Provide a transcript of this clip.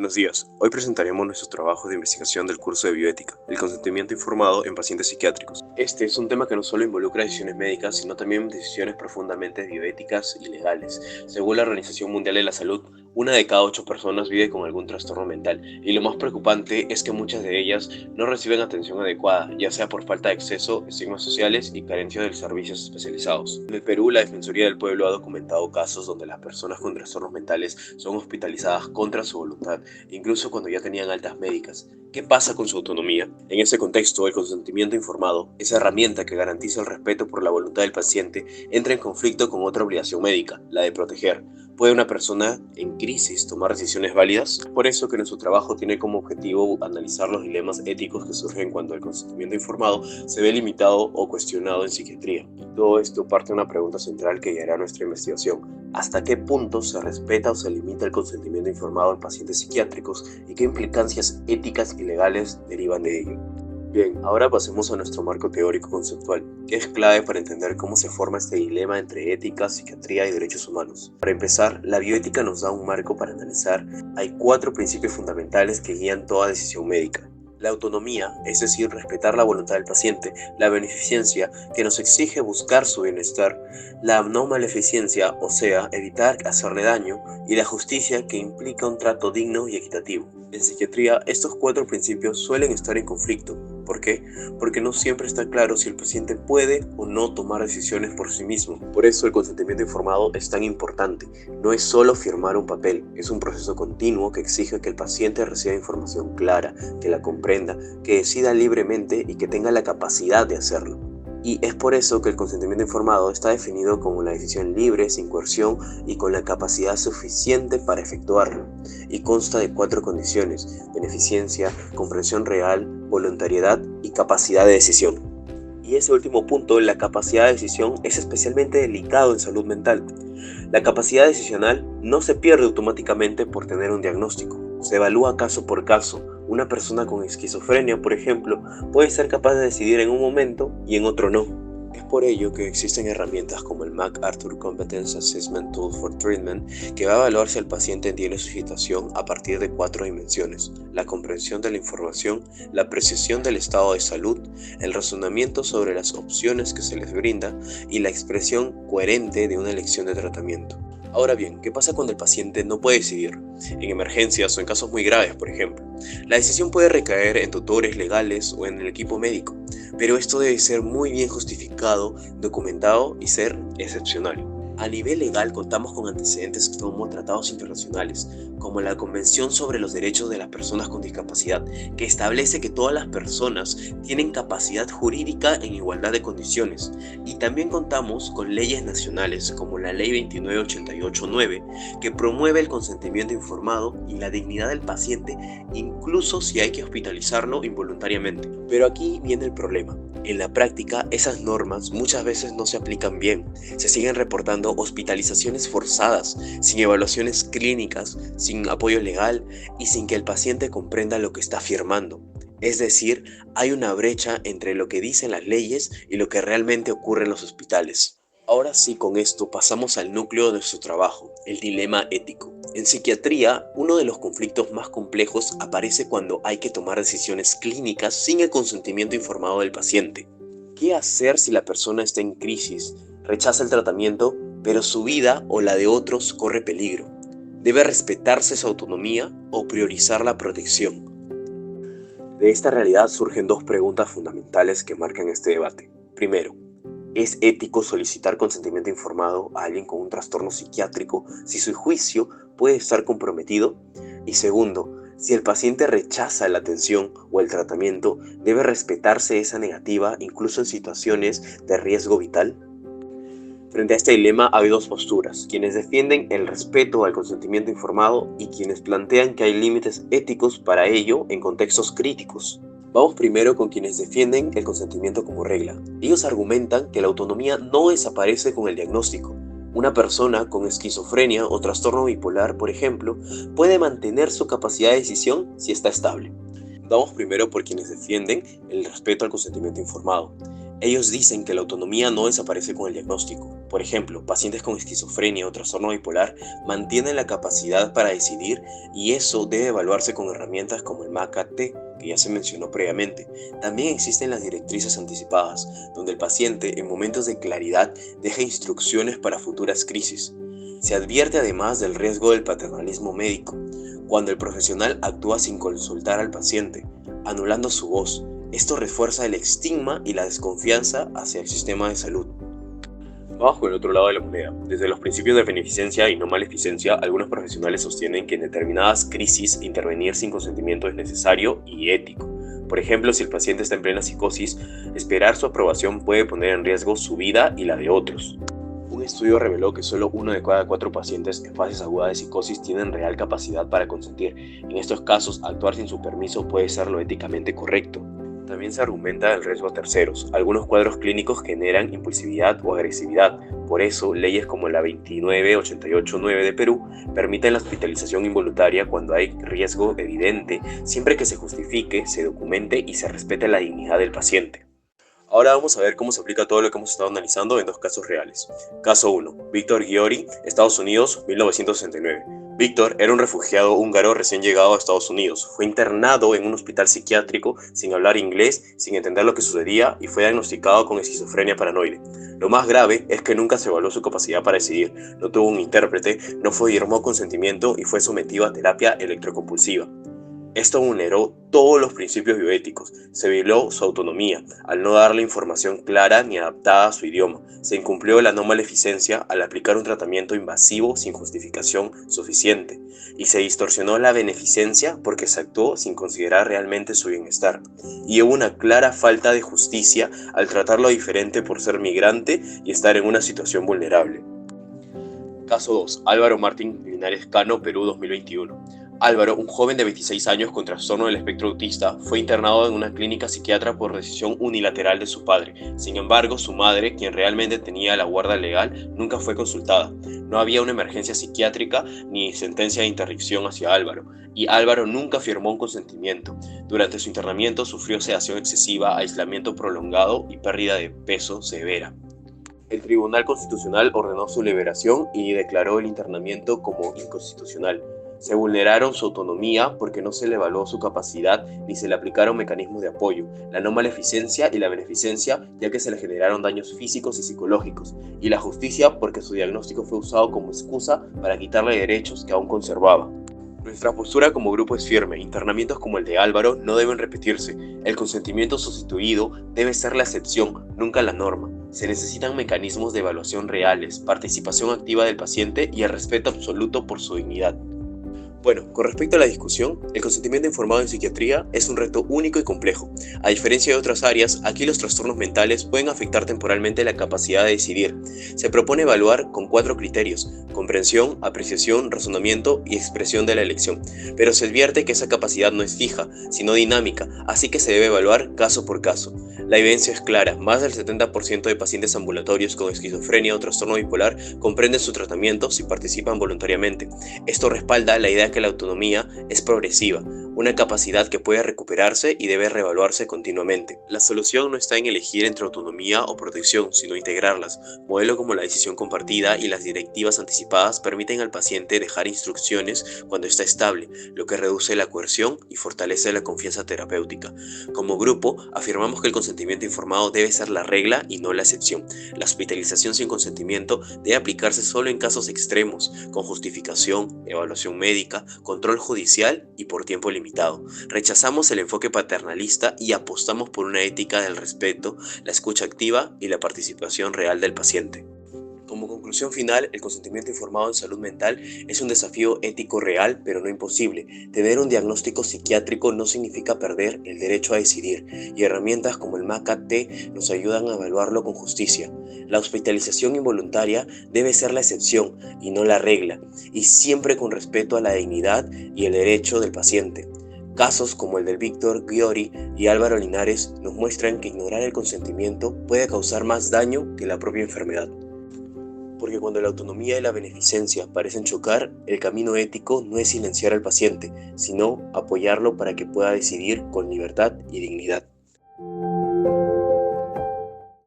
Buenos días. Hoy presentaremos nuestro trabajo de investigación del curso de bioética, el consentimiento informado en pacientes psiquiátricos. Este es un tema que no solo involucra decisiones médicas, sino también decisiones profundamente bioéticas y legales. Según la Organización Mundial de la Salud, 1 de cada 8 personas vive con algún trastorno mental, y lo más preocupante es que muchas de ellas no reciben atención adecuada, ya sea por falta de acceso, estigmas sociales y carencia de servicios especializados. En el Perú, la Defensoría del Pueblo ha documentado casos donde las personas con trastornos mentales son hospitalizadas contra su voluntad, incluso cuando ya tenían altas médicas. ¿Qué pasa con su autonomía? En ese contexto, el consentimiento informado, esa herramienta que garantiza el respeto por la voluntad del paciente, entra en conflicto con otra obligación médica, la de proteger. ¿Puede una persona en crisis tomar decisiones válidas? Por eso que nuestro trabajo tiene como objetivo analizar los dilemas éticos que surgen cuando el consentimiento informado se ve limitado o cuestionado en psiquiatría. Todo esto parte de una pregunta central que guiará nuestra investigación. ¿Hasta qué punto se respeta o se limita el consentimiento informado en pacientes psiquiátricos y qué implicancias éticas y legales derivan de ello? Bien, ahora pasemos a nuestro marco teórico conceptual, que es clave para entender cómo se forma este dilema entre ética, psiquiatría y derechos humanos. Para empezar, la bioética nos da un marco para analizar. Hay 4 principios fundamentales que guían toda decisión médica. La autonomía, es decir, respetar la voluntad del paciente; la beneficencia, que nos exige buscar su bienestar; la no maleficencia, o sea, evitar hacerle daño; y la justicia, que implica un trato digno y equitativo. En psiquiatría, estos 4 principios suelen estar en conflicto. ¿Por qué? Porque no siempre está claro si el paciente puede o no tomar decisiones por sí mismo. Por eso el consentimiento informado es tan importante. No es solo firmar un papel, es un proceso continuo que exige que el paciente reciba información clara, que la comprenda, que decida libremente y que tenga la capacidad de hacerlo. Y es por eso que el consentimiento informado está definido como la decisión libre, sin coerción y con la capacidad suficiente para efectuarlo. Y consta de 4 condiciones: beneficencia, comprensión real, voluntariedad y capacidad de decisión. Y ese último punto, la capacidad de decisión, es especialmente delicado en salud mental. La capacidad decisional no se pierde automáticamente por tener un diagnóstico. Se evalúa caso por caso. Una persona con esquizofrenia, por ejemplo, puede ser capaz de decidir en un momento y en otro no. Es por ello que existen herramientas como el MacArthur Competence Assessment Tool for Treatment, que va a evaluar si el paciente entiende su situación a partir de 4 dimensiones: la comprensión de la información, la apreciación del estado de salud, el razonamiento sobre las opciones que se les brinda y la expresión coherente de una elección de tratamiento. Ahora bien, ¿qué pasa cuando el paciente no puede decidir? En emergencias o en casos muy graves, por ejemplo. La decisión puede recaer en tutores legales o en el equipo médico, pero esto debe ser muy bien justificado, documentado y ser excepcional. A nivel legal, contamos con antecedentes como tratados internacionales, como la Convención sobre los Derechos de las Personas con Discapacidad, que establece que todas las personas tienen capacidad jurídica en igualdad de condiciones. Y también contamos con leyes nacionales, como la Ley 29889, que promueve el consentimiento informado y la dignidad del paciente, incluso si hay que hospitalizarlo involuntariamente. Pero aquí viene el problema. En la práctica, esas normas muchas veces no se aplican bien. Se siguen reportando hospitalizaciones forzadas, sin evaluaciones clínicas, sin apoyo legal y sin que el paciente comprenda lo que está firmando. Es decir, hay una brecha entre lo que dicen las leyes y lo que realmente ocurre en los hospitales. Ahora sí, con esto pasamos al núcleo de nuestro trabajo, el dilema ético. En psiquiatría, uno de los conflictos más complejos aparece cuando hay que tomar decisiones clínicas sin el consentimiento informado del paciente. ¿Qué hacer si la persona está en crisis, rechaza el tratamiento, pero su vida o la de otros corre peligro? ¿Debe respetarse su autonomía o priorizar la protección? De esta realidad surgen 2 preguntas fundamentales que marcan este debate. Primero, ¿es ético solicitar consentimiento informado a alguien con un trastorno psiquiátrico si su juicio puede estar comprometido? Y segundo, si el paciente rechaza la atención o el tratamiento, ¿debe respetarse esa negativa incluso en situaciones de riesgo vital? Frente a este dilema hay 2 posturas: quienes defienden el respeto al consentimiento informado y quienes plantean que hay límites éticos para ello en contextos críticos. Vamos primero con quienes defienden el consentimiento como regla. Ellos argumentan que la autonomía no desaparece con el diagnóstico. Una persona con esquizofrenia o trastorno bipolar, por ejemplo, puede mantener su capacidad de decisión si está estable. Vamos primero por quienes defienden el respeto al consentimiento informado. Ellos dicen que la autonomía no desaparece con el diagnóstico. Por ejemplo, pacientes con esquizofrenia o trastorno bipolar mantienen la capacidad para decidir y eso debe evaluarse con herramientas como el MACA-T, que ya se mencionó previamente. También existen las directrices anticipadas, donde el paciente en momentos de claridad deja instrucciones para futuras crisis. Se advierte además del riesgo del paternalismo médico, cuando el profesional actúa sin consultar al paciente, anulando su voz. Esto refuerza el estigma y la desconfianza hacia el sistema de salud. Vamos con el otro lado de la moneda. Desde los principios de beneficencia y no maleficencia, algunos profesionales sostienen que en determinadas crisis intervenir sin consentimiento es necesario y ético. Por ejemplo, si el paciente está en plena psicosis, esperar su aprobación puede poner en riesgo su vida y la de otros. Un estudio reveló que solo 1 de cada 4 pacientes en fases agudas de psicosis tienen real capacidad para consentir. En estos casos, actuar sin su permiso puede ser lo éticamente correcto. También se argumenta el riesgo a terceros. Algunos cuadros clínicos generan impulsividad o agresividad. Por eso, leyes como la 29889 de Perú permiten la hospitalización involuntaria cuando hay riesgo evidente, siempre que se justifique, se documente y se respete la dignidad del paciente. Ahora vamos a ver cómo se aplica todo lo que hemos estado analizando en 2 casos reales. Caso 1. Víctor Ghiori, Estados Unidos, 1969. Víctor era un refugiado húngaro recién llegado a Estados Unidos. Fue internado en un hospital psiquiátrico sin hablar inglés, sin entender lo que sucedía y fue diagnosticado con esquizofrenia paranoide. Lo más grave es que nunca se evaluó su capacidad para decidir, no tuvo un intérprete, no firmó consentimiento y fue sometido a terapia electroconvulsiva. Esto vulneró todos los principios bioéticos, se violó su autonomía al no darle información clara ni adaptada a su idioma, se incumplió la no maleficencia al aplicar un tratamiento invasivo sin justificación suficiente y se distorsionó la beneficencia porque se actuó sin considerar realmente su bienestar. Y hubo una clara falta de justicia al tratarlo diferente por ser migrante y estar en una situación vulnerable. Caso 2. Álvaro Martín Linares Cano, Perú 2021. Álvaro, un joven de 26 años con trastorno del espectro autista, fue internado en una clínica psiquiatra por decisión unilateral de su padre. Sin embargo, su madre, quien realmente tenía la guarda legal, nunca fue consultada. No había una emergencia psiquiátrica ni sentencia de interdicción hacia Álvaro, y Álvaro nunca firmó un consentimiento. Durante su internamiento sufrió sedación excesiva, aislamiento prolongado y pérdida de peso severa. El Tribunal Constitucional ordenó su liberación y declaró el internamiento como inconstitucional. Se vulneraron su autonomía porque no se le evaluó su capacidad ni se le aplicaron mecanismos de apoyo, la no maleficencia y la beneficencia, ya que se le generaron daños físicos y psicológicos, y la justicia porque su diagnóstico fue usado como excusa para quitarle derechos que aún conservaba. Nuestra postura como grupo es firme. Internamientos como el de Álvaro no deben repetirse. El consentimiento sustituido debe ser la excepción, nunca la norma. Se necesitan mecanismos de evaluación reales, participación activa del paciente y el respeto absoluto por su dignidad. Bueno, con respecto a la discusión, el consentimiento informado en psiquiatría es un reto único y complejo. A diferencia de otras áreas, aquí los trastornos mentales pueden afectar temporalmente la capacidad de decidir. Se propone evaluar con 4 criterios: comprensión, apreciación, razonamiento y expresión de la elección. Pero se advierte que esa capacidad no es fija, sino dinámica, así que se debe evaluar caso por caso. La evidencia es clara: más del 70% de pacientes ambulatorios con esquizofrenia o trastorno bipolar comprenden su tratamiento si participan voluntariamente. Esto respalda la idea que la autonomía es progresiva, una capacidad que puede recuperarse y debe reevaluarse continuamente. La solución no está en elegir entre autonomía o protección, sino integrarlas. Modelos como la decisión compartida y las directivas anticipadas permiten al paciente dejar instrucciones cuando está estable, lo que reduce la coerción y fortalece la confianza terapéutica. Como grupo, afirmamos que el consentimiento informado debe ser la regla y no la excepción. La hospitalización sin consentimiento debe aplicarse solo en casos extremos, con justificación, evaluación médica, control judicial y por tiempo limitado. Rechazamos el enfoque paternalista y apostamos por una ética del respeto, la escucha activa y la participación real del paciente. Como conclusión final, el consentimiento informado en salud mental es un desafío ético real, pero no imposible. Tener un diagnóstico psiquiátrico no significa perder el derecho a decidir, y herramientas como el MACA-T nos ayudan a evaluarlo con justicia. La hospitalización involuntaria debe ser la excepción y no la regla, y siempre con respeto a la dignidad y el derecho del paciente. Casos como el del Víctor Ghiori y Álvaro Linares nos muestran que ignorar el consentimiento puede causar más daño que la propia enfermedad. Porque cuando la autonomía y la beneficencia parecen chocar, el camino ético no es silenciar al paciente, sino apoyarlo para que pueda decidir con libertad y dignidad.